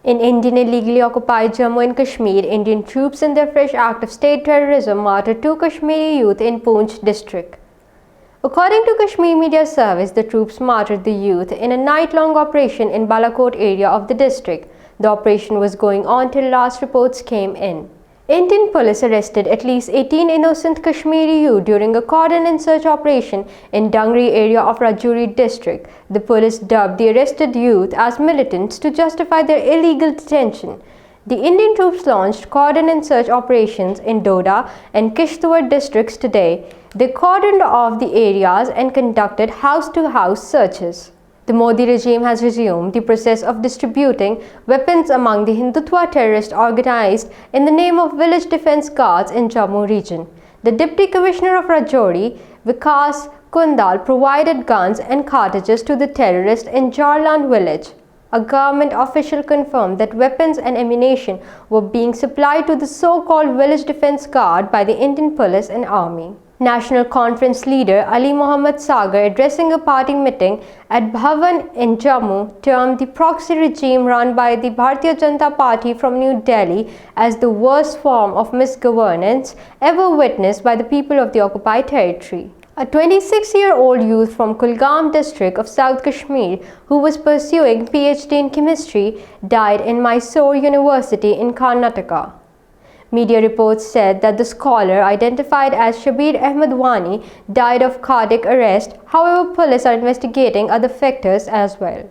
In Indian illegally occupied Jammu and Kashmir, Indian troops in their fresh act of state terrorism martyred two Kashmiri youth in Poonch district. According to Kashmir Media Service, the troops martyred the youth in a night-long operation in Balakot area of the district. The operation was going on till last reports came in. Indian police arrested at least 18 innocent Kashmiri youth during a cordon and search operation in Dangri area of Rajouri district. The police dubbed the arrested youth as militants to justify their illegal detention. The Indian troops launched cordon and search operations in Doda and Kishtwar districts today. They cordoned off the areas and conducted house-to-house searches. The Modi regime has resumed the process of distributing weapons among the Hindutva terrorists organized in the name of village defense guards in Jammu region. The Deputy Commissioner of Rajouri, Vikas Kundal, provided guns and cartridges to the terrorists in Jarland village. A government official confirmed that weapons and ammunition were being supplied to the so-called village defense guard by the Indian police and army. National Conference leader Ali Mohammad Sagar, addressing a party meeting at Bhavan in Jammu, termed the proxy regime run by the Bharatiya Janata Party from New Delhi as the worst form of misgovernance ever witnessed by the people of the occupied territory. A 26-year-old youth from Kulgam district of South Kashmir who was pursuing PhD in chemistry died in Mysore University in Karnataka. Media reports said that the scholar, identified as Shabir Ahmed Wani, died of cardiac arrest. However, police are investigating other factors as well.